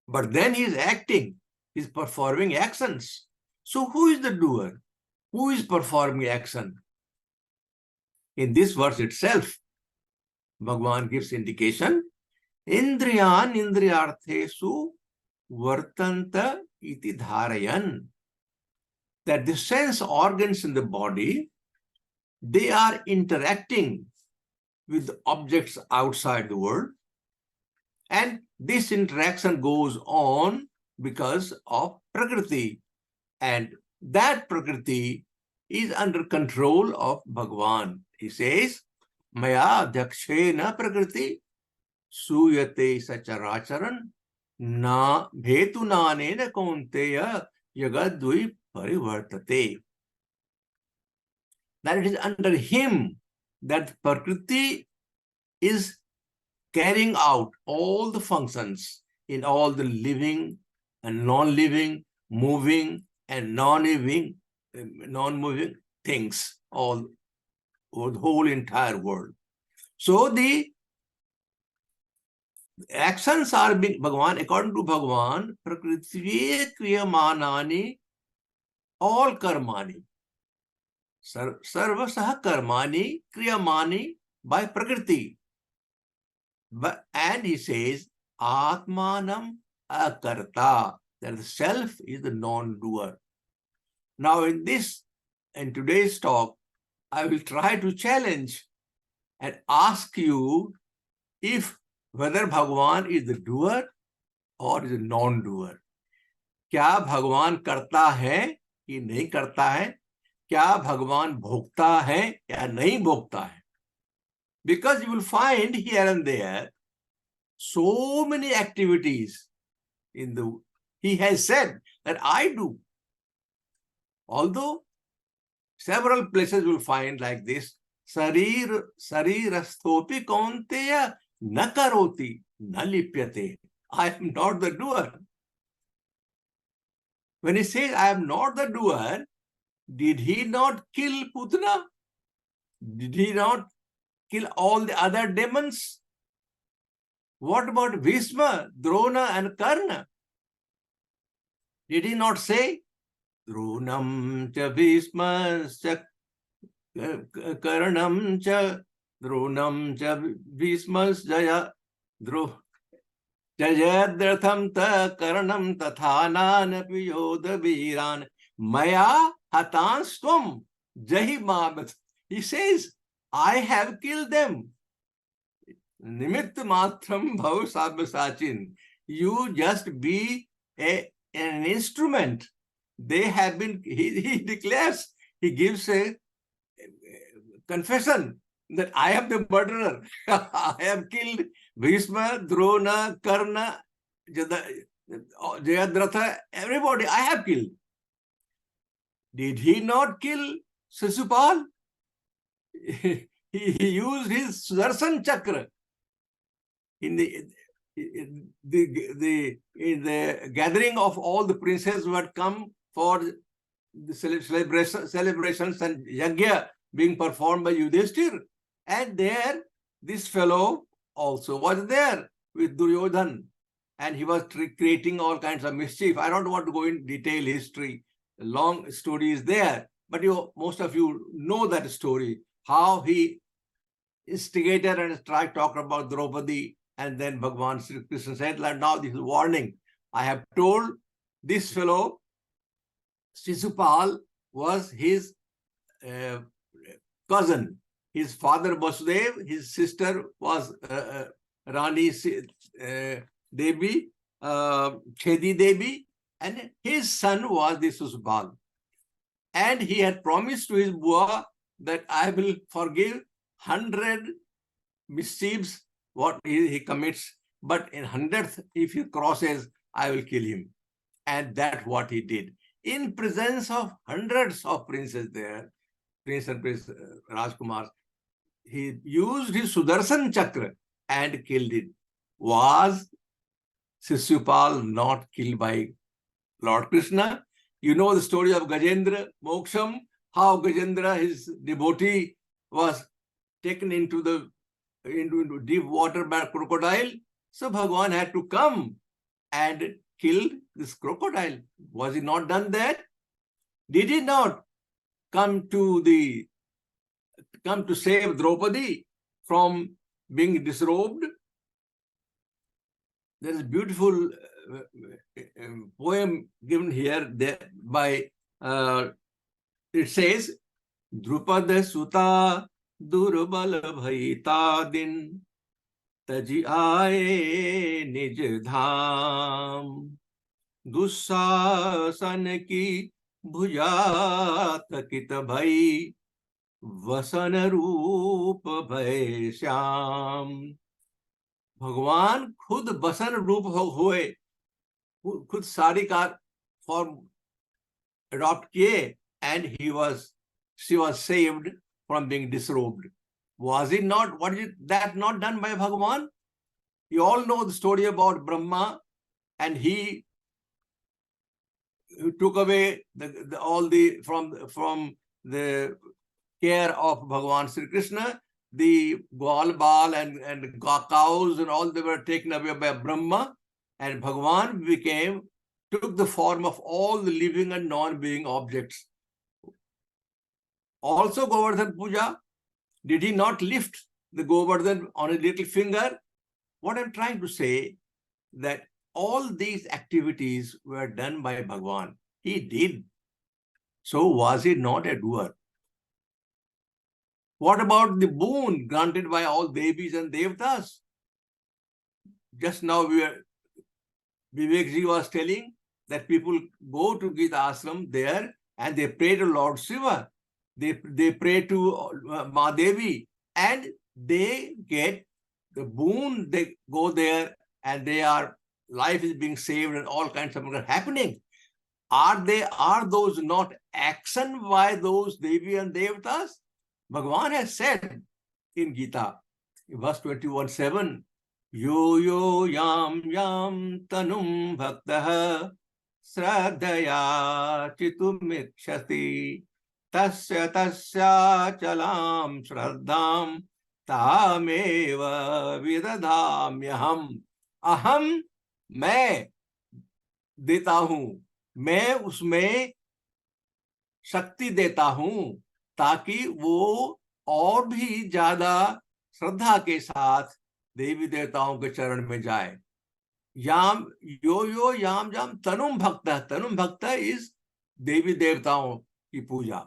But then he is acting, he is performing actions. So who is the doer? Who is performing action? In this verse itself, Bhagwan gives indication, Indriyan indriyarthesu vartanta iti dharayan. That the sense organs in the body, they are interacting with the objects outside the world. And this interaction goes on because of Prakriti. And that Prakriti is under control of Bhagwan. He says, Maya dhakshena Prakriti suyate sacharacharan na bhetunanena kaunteya yagadui parivartate. That it is under him that Prakriti is carrying out all the functions in all the living and non-living, moving and non-moving things, all over the whole entire world. So the actions are being, Bhagwan, according to Bhagwan, Prakriti kriyamanani, all karmani. Sarva saha karmani kriyamani by Prakriti. And he says, Atmanam akarta, that the self is the non-doer. Now in today's talk, I will try to challenge and ask you if whether Bhagwan is the doer or is a non-doer. क्या भगवान करता है कि नहीं करता है? क्या भगवान भोगता है या नहीं भोगता है? Because you will find here and there so many activities he has said that I do. Although several places you will find like this, sarirasthopi kaunteya na karoti na lipyate. I am not the doer. When he says I am not the doer, did he not kill Putana? Did he not kill all the other demons? What about Bhishma, Drona and Karna? Did he not say, Dronam cha Bhishma cha Karnam cha Dronam cha Bhishma jaya Jayadratham ta Karnam tathanan piyoda viran Maya hatanstum jahi mabat. He says, I have killed them. Nimitt matram bhav sabasachin. You just be an instrument. They have been, he declares, he gives a confession that I am the murderer. I have killed Bhishma, Drona, Karna, Jayadratha, everybody I have killed. Did he not kill Sisupal? He used his Sudarshan Chakra in the gathering of all the princes who had come for the celebrations and yagya being performed by Yudhishthir. And there, this fellow also was there with Duryodhan. And he was creating all kinds of mischief. I don't want to go in detail history. The long story is there. But most of you know that story, how he instigated and tried to talk about Draupadi. And then Bhagwan Sri Krishna said, like, now this is warning. I have told this fellow, Sisupal was his cousin. His father Vasudev, his sister was Rani Devi, Chedi Devi, and his son was the Sisupal. And he had promised to his Bua that I will forgive 100 mischiefs what he commits, but in 100th, if he crosses, I will kill him. And that's what he did. In presence of hundreds of princes there, Prince and Prince Rajkumar, he used his Sudarshan Chakra and killed it. Was Sisupal not killed by Lord Krishna? You know the story of Gajendra, Moksham, how Gajendra, his devotee, was taken into the into deep water by a crocodile. So Bhagwan had to come and kill this crocodile. Was he not done that? Did he not come to save Draupadi from being disrobed? There is a beautiful poem given here by, it says, Drupad Suta Durbal Bhaita Din Taji Aaye Nij Dham Dusasan Ki Bhuja Takit Bhai Vasan Roop Bhai Shyam. भगवान खुद बसन रूप हुए, खुद साड़ी का form adopt किए, and she was saved from being disrobed. Was it not? What is that not done by Bhagwan? You all know the story about Brahma, and he took away from the care of Bhagwan Sri Krishna. The Gwal Bal and cows and all, they were taken away by Brahma, and Bhagwan took the form of all the living and non-being objects. Also Govardhan Puja, did he not lift the Govardhan on a little finger? What I'm trying to say, that all these activities were done by Bhagwan. He did. So was he not a doer? What about the boon granted by all Devis and Devtas? Just now Vivekji was telling that people go to Geeta Ashram there and they pray to Lord Shiva. They pray to Mahadevi, and they get the boon. They go there and life is being saved and all kinds of things are happening. Are those not action by those Devi and Devtas? Bhagavan has said in Geeta, verse 21:7, Yo yo yam yam tanum bhaktah sraddhaya chitumikshati tasya chalam shraddham tameva vidadhamyaham. Aham, मैं देता हूं, मैं उसमें शक्ति देता हूं, ताकि वो और भी ज्यादा श्रद्धा के साथ देवी देवताओं के चरण में जाए. याम यो याम याम तनुम भक्त इज देवी देवताओं की पूजा.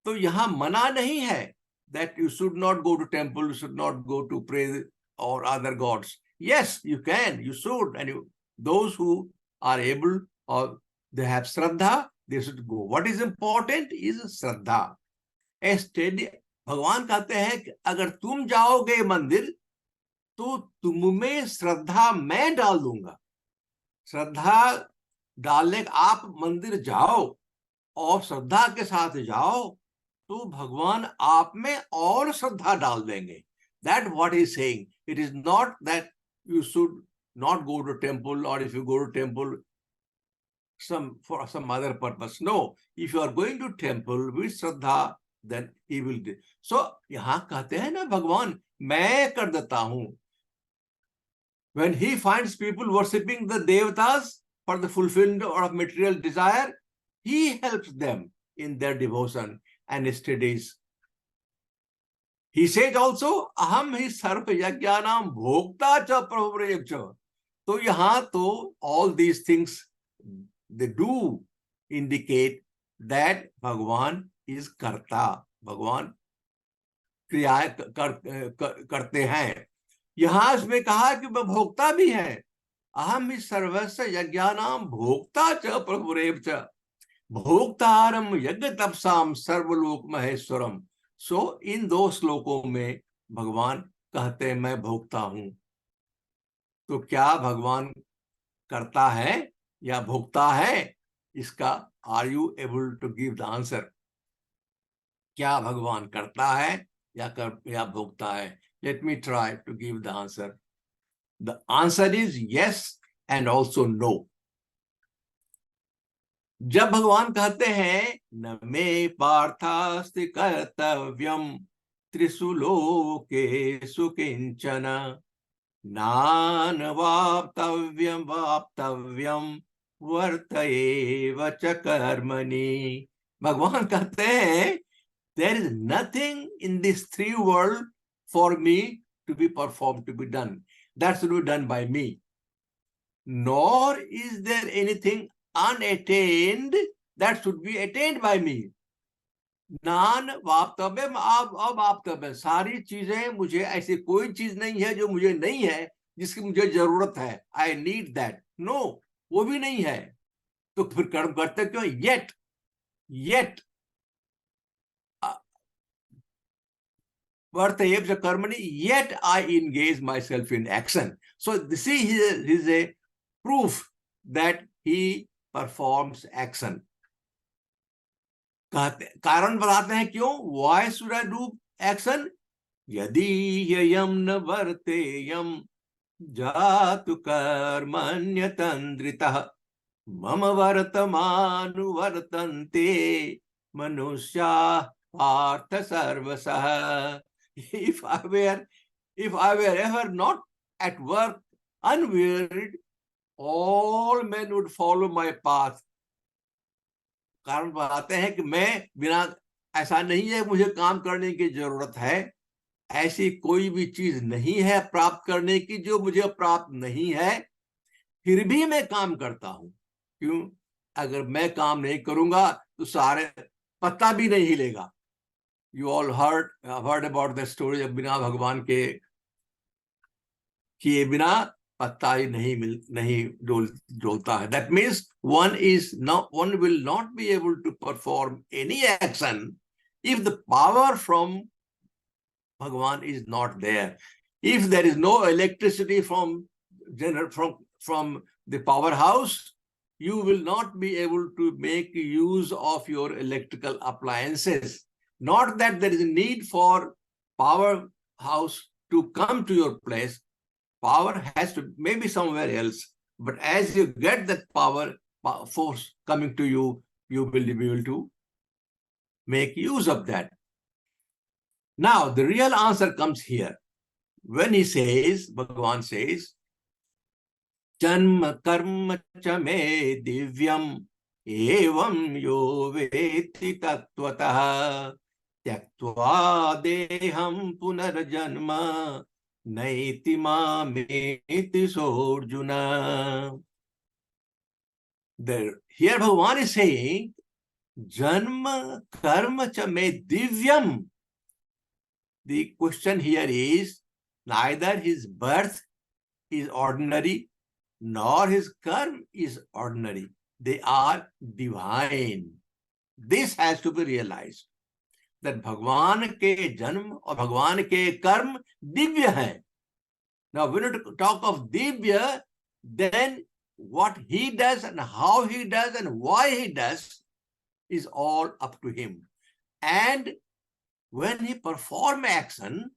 तो यहाँ मना नहीं है that you should not go to temple, you should not go to pray or other gods. Yes, you can, you should, and those who are able or they have shraddha, they should go. What is important is shraddha. भगवान कहते हैं कि अगर तुम जाओगे मंदिर तो तुम में श्रद्धा मैं डाल दूंगा. श्रद्धा डालने, आप मंदिर जाओ और श्रद्धा के साथ जाओ तो भगवान आप में और श्रद्धा डाल देंगे. That's what he's saying. It is not that you should not go to temple, or if you go to temple for some other purpose. No, if you are going to temple with shraddha, then he will do. So यहाँ कहते हैं ना भगवान मैं कर देता हूं. When he finds people worshipping the devatas for the fulfillment of material desire, he helps them in their devotion and studies. He said also, aham hi sarva yajnanam bhokta cha prabhurev cha. So यहाँ तो all these things they do indicate that Bhagwan is karta. भगवान क्रिया करते हैं. यहाँ इसमें कहा कि वह भोक्ता भी है. अहम ही सर्वस्व यज्ञानाम भोक्ता च प्रभुरेव च भोक्तारम यज्ञ तपसाम सर्वलोक महेश्वरम. सो इन दो श्लोकों में भगवान कहते हैं मैं भोक्ता हूं. तो क्या भगवान करता है या भोक्ता है? इसका are you able to give the answer? क्या भगवान करता है या भोगता है? Let me try to give the answer. The answer is yes and also no. जब भगवान कहते हैं न मे पार्थास्ति कर्तव्यम त्रिषु लोकेषु किंचन नानवाप्तव्यं वाप्तव्यं वर्त एव च कर्मणि। भगवान कहते हैं there is nothing in this three world for me to be performed, to be done. That should be done by me. Nor is there anything unattained that should be attained by me. नान वाप्तव्य अवाप्तव्य, सारी चीजें मुझे, ऐसी कोई चीज नहीं है जो मुझे नहीं है जिसकी मुझे जरूरत है। आई नीड दैट, नो, वो भी नहीं है। तो फिर कर्म करते क्यों? yet कर्मणि, yet I engage myself in action. So see, here is a proof that he performs action. कारण बताते हैं क्यों? Why should I do action? यदि ययम न वर्तेयम जातु कर्मण्यतन्द्रितः मम वर्तमानुवर्तन्ते मनुष्याः पार्थ सर्वशः। If I were ever not at work, unwearied, all men would follow my path. कारण बताते हैं कि मैं बिना, ऐसा नहीं है मुझे काम करने की जरूरत है, ऐसी कोई भी चीज नहीं है प्राप्त करने की जो मुझे प्राप्त नहीं है, फिर भी मैं काम करता हूं। क्यों? अगर मैं काम नहीं करूंगा तो सारे पत्ता भी नहीं हिलेगा। You all heard about the story of बिना भगवान के किए बिना पत्ता ही नहीं डोलता है। That means one will not be able to perform any action if the power from Bhagwan is not there. If there is no electricity from the powerhouse, you will not be able to make use of your electrical appliances. Not that there is a need for powerhouse to come to your place. Power has to maybe somewhere else. But as you get that power force coming to you, you will be able to make use of that. Now, the real answer comes here. When he says, Bhagavan says, Janma karma cha me divyam evam yo veti tattvataha tyaktva deham punarjanma naiti mameti sorjuna. Here Bhagavan is saying, Janma karma cha me divyam. The question here is, neither his birth is ordinary, nor his karma is ordinary. They are divine. This has to be realized, that Bhagwan ke janm or Bhagwan ke karma divya hai. Now, when you talk of divya, then what he does and how he does and why he does is all up to him. And when he performs action,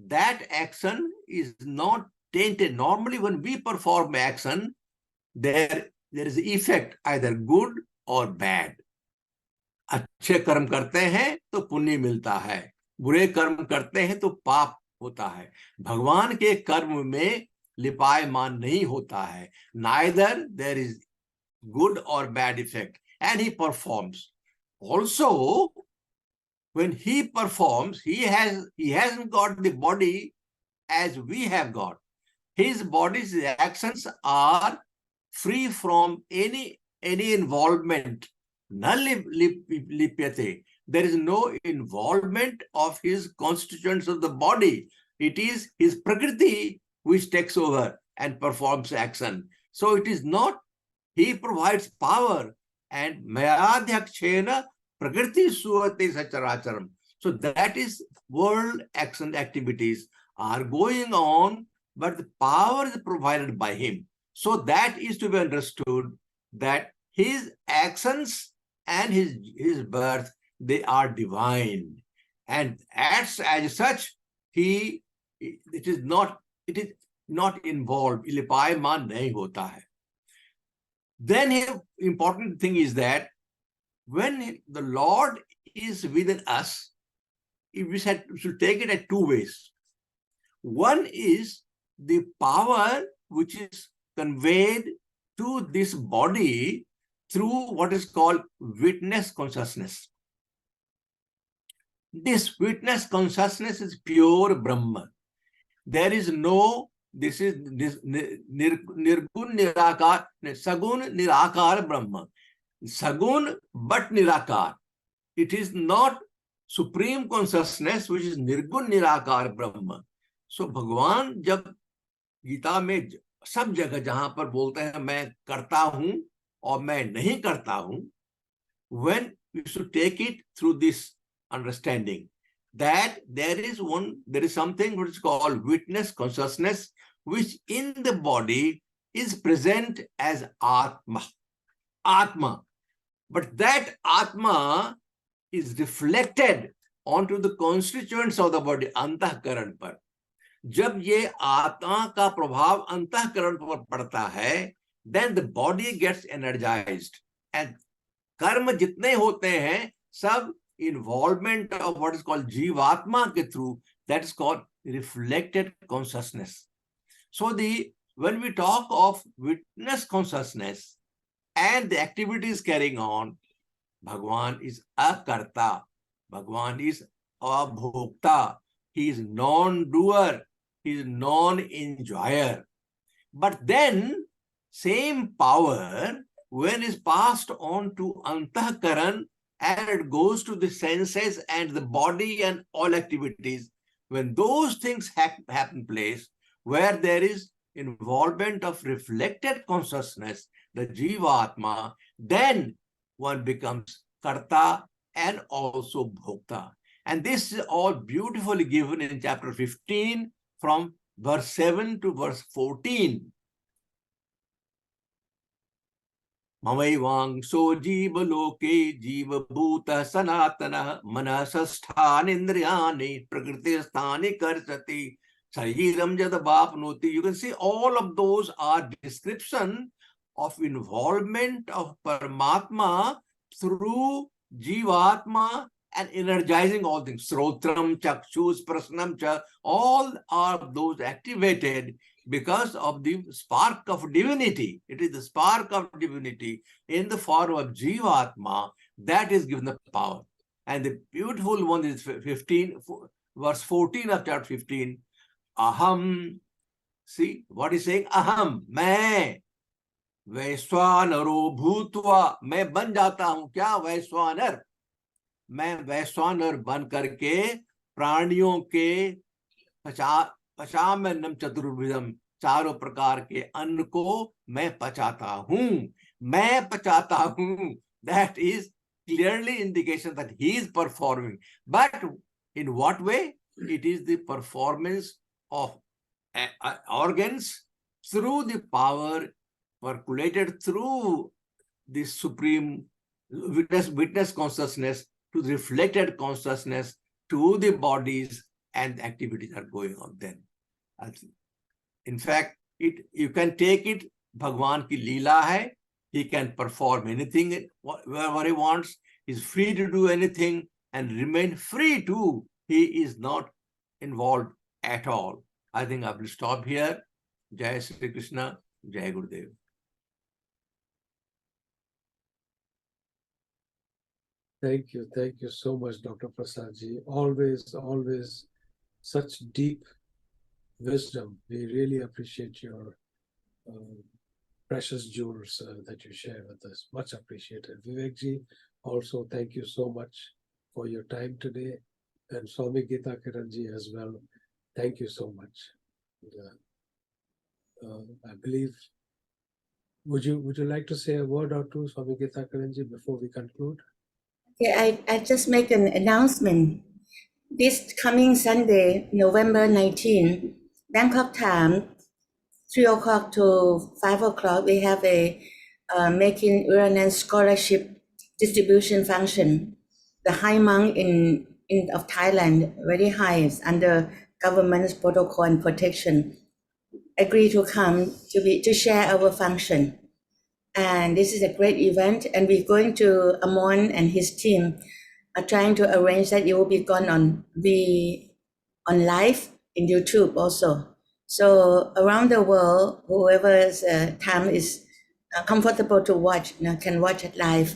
that action is not tainted. Normally, when we perform action, there is effect, either good or bad. अच्छे कर्म करते हैं तो पुण्य मिलता है, बुरे कर्म करते हैं तो पाप होता है। भगवान के कर्म में लिपायमान नहीं होता है। Neither there is good or bad effect, and he performs. Also, when he performs, he hasn't got the body as we have got. His body's actions are free from any involvement. Nalipyate. There is no involvement of his constituents of the body. It is his prakriti which takes over and performs action. So it is not, he provides power, and mayadhyakshena prakriti suvate sacharacharam. So that is world action activities are going on, but the power is provided by him. So that is to be understood, that his actions and his birth, they are divine. And as such, it is not involved. Ilipayman nahi hota hai. Then the important thing is that when the Lord is within us, we should take it at two ways. One is the power which is conveyed to this body through what is called witness consciousness. This witness consciousness is pure Brahman. There is no, this is nirgun nirakar, sagun nirakar Brahman. Sagun but nirakar. It is not supreme consciousness which is nirgun nirakar Brahman. So भगवान जब गीता में सब जगह जहां पर बोलते हैं मैं करता हूं और मैं नहीं करता हूं, when we should take it through this understanding that there is something which is called witness consciousness, which in the body is present as Atma. But that Atma is reflected onto the constituents of the body, अंतःकरण पर. जब ये आत्मा का प्रभाव अंतःकरण पर पड़ता है, then the body gets energized. And कर्म जितने होते हैं सब involvement of what is called जीवात्मा के through, that is called reflected consciousness. So when we talk of witness consciousness and the activities carrying on, Bhagwan is akarta, Bhagwan is abhokta, he is non-doer, he is non-enjoyer. But then same power, when is passed on to antahkaran and it goes to the senses and the body and all activities, when those things happen place, where there is involvement of reflected consciousness, the Jivatma, then one becomes karta and also bhokta. And this is all beautifully given in chapter 15 from verse 7 to verse 14. Mamaivangso jiva loke jiva bhuta sanatana manasasthani indriyani prakriti sthani karsati sariram jadabapnoti. You can see all of those are description of involvement of Paramatma through Jivatma and energizing all things. Srotram, Chakshus, Prasnam, all are those activated because of the spark of divinity. It is the spark of divinity in the form of Jivatma that is given the power. And the beautiful one is 15, verse 14 of chapter 15. Aham. See what is saying? Aham, मैं वैश्वानरो भूत्वा, मैं बन जाता हूं क्या वैश्वानर. मैं वैश्वानर बन करके प्राणियों के पचाम्यन्नम चतुर्विधम, चारों प्रकार के अन्न को मैं पचाता हूं. मैं पचाता हूं. That is clearly indication that he is performing. But in what way? It is the performance of organs through the power percolated through the supreme witness consciousness to the reflected consciousness to the bodies, and activities are going on then. In fact, you can take it, Bhagwan ki leela hai, he can perform anything wherever he wants, he's free to do anything and remain free too. He is not involved at all. I think I will stop here. Jai Sri Krishna, Jai Gurudev. Thank you so much, Dr. Prasadji. Always such deep wisdom. We really appreciate your precious jewels that you share with us. Much appreciated. Vivekji, also thank you so much for your time today. And Swami Geeta Kiranji as well. Thank you so much. I believe, would you like to say a word or two, Swami Geeta Kiranji, before we conclude? Okay, I just make an announcement. This coming Sunday, November 19, Bangkok time, 3 o'clock to 5 o'clock, we have a Making Uranan Scholarship Distribution Function. The high monk of Thailand, very high, under government's protocol and protection, agree to come to share our function. And this is a great event, and we're going to Amon and his team are trying to arrange that it will be on live in YouTube also. So around the world, whoever's time is comfortable to watch, can watch it live.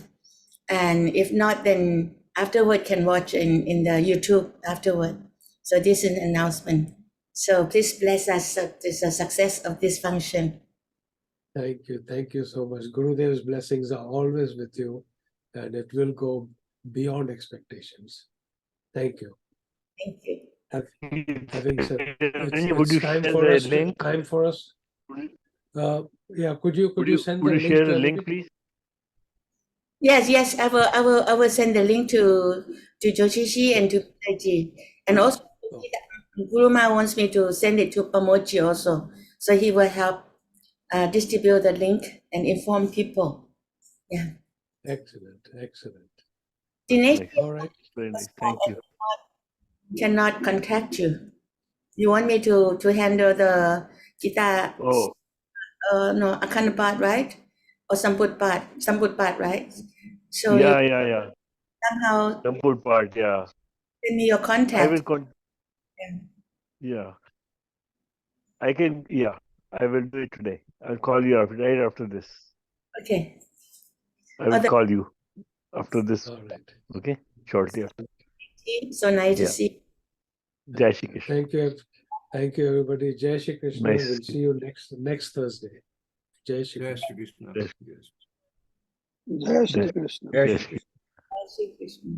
And if not, then afterward can watch in the YouTube afterward. So this is an announcement. So please bless us. This the success of this function. Thank you so much. Gurudev's blessings are always with you, and it will go beyond expectations. Thank you. Thank you. Having said, Would you it's time share for the us. link? Time for us. Yeah, could you send the Would you link share to the link, everybody? please? Yes, I will send the link to Joshishi and to Taiji. And also Guruma wants me to send it to Pamochi also. So he will help distribute the link and inform people. Yeah. Excellent. Dinesh Nice. All right. Very nice. Thank you. cannot contact you. You want me to handle the Geeta, Oh, no, Akhanda part, right? Or Samput part, right? So you yeah. somehow Sampur part, yeah. send me your I contact. will yeah. I will do it today. I'll call you right after this. Okay. I will call you after this. All right. Okay? Shortly after. So nice to Yeah. see. Jai Shri Krishna. Thank you, everybody. Jai Shri Krishna. Nice. We'll see you next Thursday. Jai Shri Jai Krishna. Shri Krishna. Yes. Yes. Jai Shri Krishna. Jai Jai Shri Shri Krishna. Jai Shri Krishna.